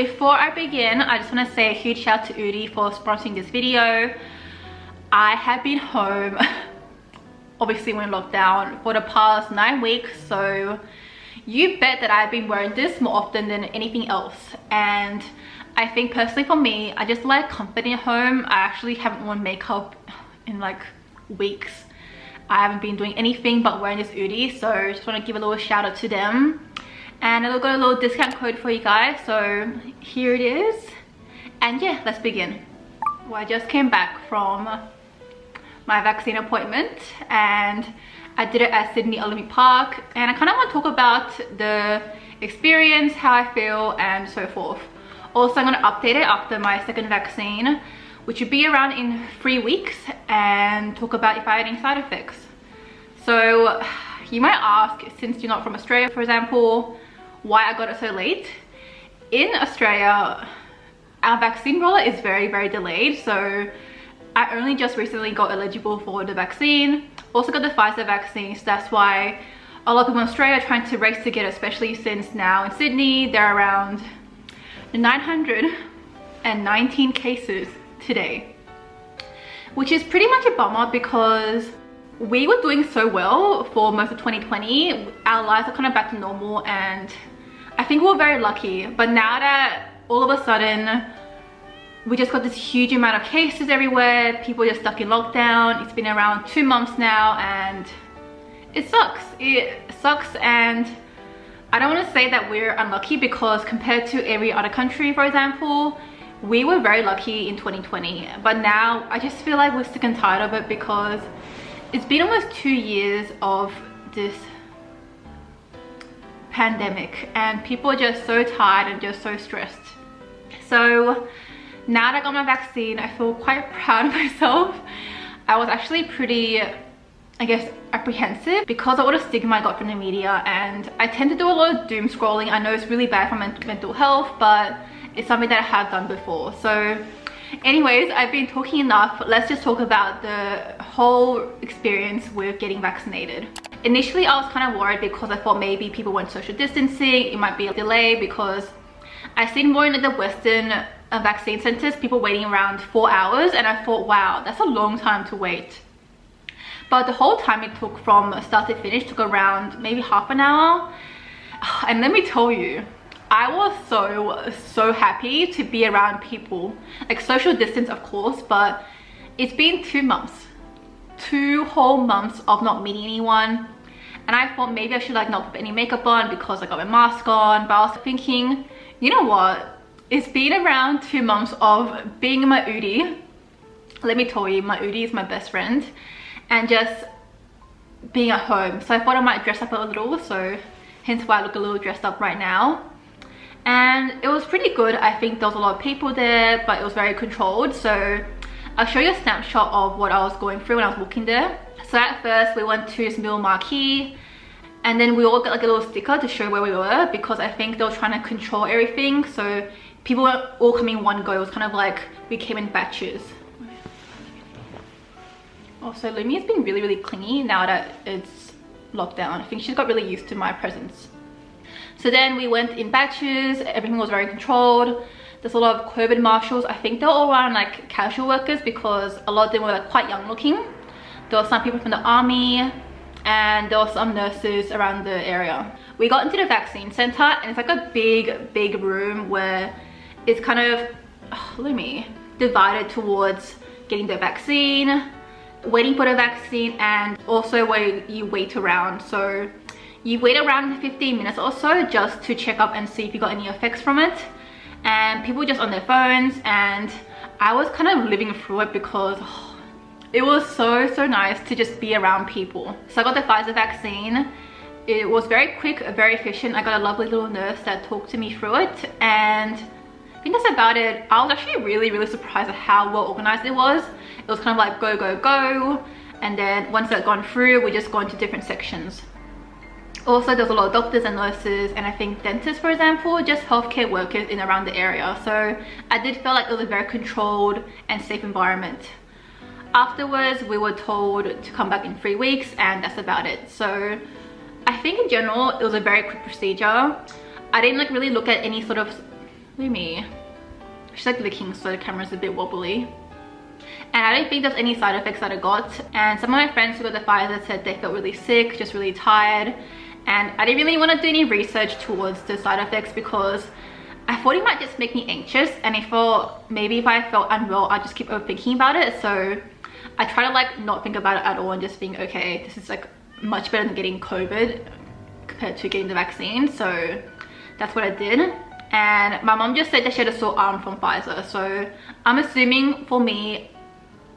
before I begin, I just want to say a huge shout out to Oodie for sponsoring this video. I have been home, obviously we're in lockdown, for the past 9 weeks, so you bet that I've been wearing this more often than anything else. And I think personally for me, I just like comfort at home. I actually haven't worn makeup in like weeks. I haven't been doing anything but wearing this Oodie, so I just want to give a little shout out to them. And I've got a little discount code for you guys, so here it is. And yeah, let's begin. Well, I just came back from my vaccine appointment and I did it at Sydney Olympic Park, and I kind of want to talk about the experience, how I feel and so forth. Also, I'm going to update it after my second vaccine, which will be around in 3 weeks, and talk about if I had any side effects. So you might ask, since you're not from Australia for example, why I got it so late. In Australia, our vaccine rollout is very delayed, so I only just recently got eligible for the vaccine. Also got the Pfizer vaccine, so that's why a lot of people in Australia are trying to race to get it, especially since now in Sydney there are around 919 cases today, which is pretty much a bummer because we were doing so well for most of 2020. Our lives are kind of back to normal and I think we're very lucky. But now that all of a sudden we just got this huge amount of cases everywhere, people are just stuck in lockdown. It's been around 2 months now and it sucks. It sucks, and I don't want to say that we're unlucky because compared to every other country, for example, we were very lucky in 2020. But now I just feel like we're sick and tired of it because it's been almost 2 years of this pandemic and people are just so tired and just so stressed. So now that I got my vaccine, I feel quite proud of myself. I was actually pretty, I guess, apprehensive because of all the stigma I got from the media, and I tend to do a lot of doom scrolling. I know it's really bad for mental health, but it's something that I have done before. So anyways, I've been talking enough. Let's just talk about the whole experience with getting vaccinated. Initially, I was kind of worried because I thought maybe people weren't social distancing. It might be a delay because I've seen more in the Western vaccine centers, people waiting around 4 hours, and I thought, wow, that's a long time to wait. But the whole time it took from start to finish took around maybe half an hour. And let me tell you, I was so happy to be around people, like social distance of course, but it's been 2 months, 2 whole months of not meeting anyone. And I thought maybe I should like not put any makeup on because I got my mask on, but I was thinking, you know what, it's been around 2 months of being in my Oodie. Let me tell you, my Oodie is my best friend, and just being at home. So I thought I might dress up a little, so hence why I look a little dressed up right now. And it was pretty good. I think there was a lot of people there, but it was very controlled. So I'll show you a snapshot of what I was going through when I was walking there. So at first we went to this little marquee, and then we all got like a little sticker to show where we were because I think they were trying to control everything. So people weren't all coming in one go. It was kind of like we came in batches. Also, Lumi has been really clingy now that it's locked down. I think she's got really used to my presence. So then we went in batches. Everything was very controlled. There's a lot of COVID marshals. I think they're all around like casual workers because a lot of them were like quite young looking. There were some people from the army and there were some nurses around the area. We got into the vaccine center and it's like a big room where it's kind of divided towards getting the vaccine, waiting for the vaccine, and also where you wait around. So you wait around 15 minutes or so just to check up and see if you got any effects from it. And people were just on their phones, and I was kind of living through it because it was so nice to just be around people. So I got the Pfizer vaccine. It was very quick, very efficient. I got a lovely little nurse that talked to me through it, and I think that's about it. I was actually really surprised at how well organized it was. It was kind of like go, and then once that gone through, we just go into different sections. Also, there's a lot of doctors and nurses, and I think dentists, for example, just healthcare workers in around the area. So I did feel like it was a very controlled and safe environment. Afterwards, we were told to come back in 3 weeks, and that's about it. So I think in general, it was a very quick procedure. I didn't like really look at any sort of Look at me. She's like licking, so the camera's a bit wobbly. And I don't think there's any side effects that I got. And some of my friends who got the Pfizer said they felt really sick, just really tired. And I didn't really want to do any research towards the side effects because I thought it might just make me anxious. And I thought maybe if I felt unwell, I'd just keep overthinking about it. So I try to like not think about it at all and just think, okay, this is like much better than getting COVID compared to getting the vaccine. So that's what I did. And my mom just said that she had a sore arm from Pfizer. So I'm assuming for me,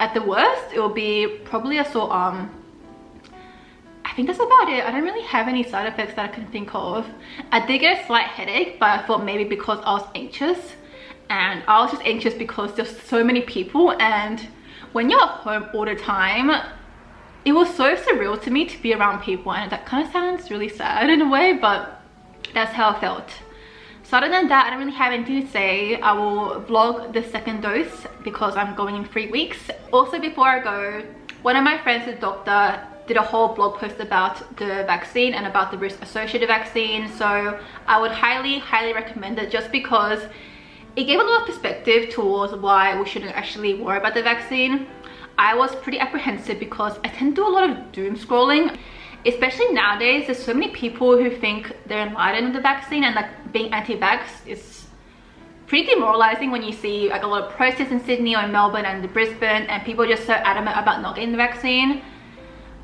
at the worst, it will be probably a sore arm. I think that's about it. I don't really have any side effects that I can think of. I did get a slight headache, but I thought maybe because I was anxious. And I was just anxious because there's so many people, and when you're at home all the time, it was so surreal to me to be around people, and that kind of sounds really sad in a way, but that's how I felt. So other than that, I don't really have anything to say. I will vlog the second dose because I'm going in 3 weeks. Also, before I go, one of my friends, the doctor, did a whole blog post about the vaccine and about the risk associated with the vaccine. So I would highly recommend it, just because it gave a lot of perspective towards why we shouldn't actually worry about the vaccine. I was pretty apprehensive because I tend to do a lot of doom scrolling. Especially nowadays, there's so many people who think they're enlightened with the vaccine, and like being anti-vax is pretty demoralizing when you see like a lot of protests in Sydney or in Melbourne and Brisbane, and people are just so adamant about not getting the vaccine.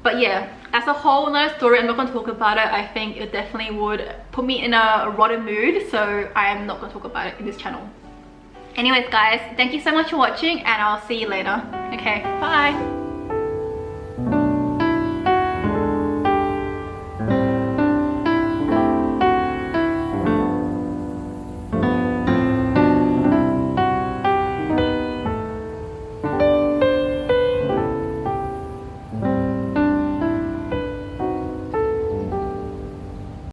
But yeah, that's a whole another story. I'm not going to talk about it. I think it definitely would put me in a rotten mood, so I am not going to talk about it in this channel. Anyways guys, thank you so much for watching, and I'll see you later. Okay, bye.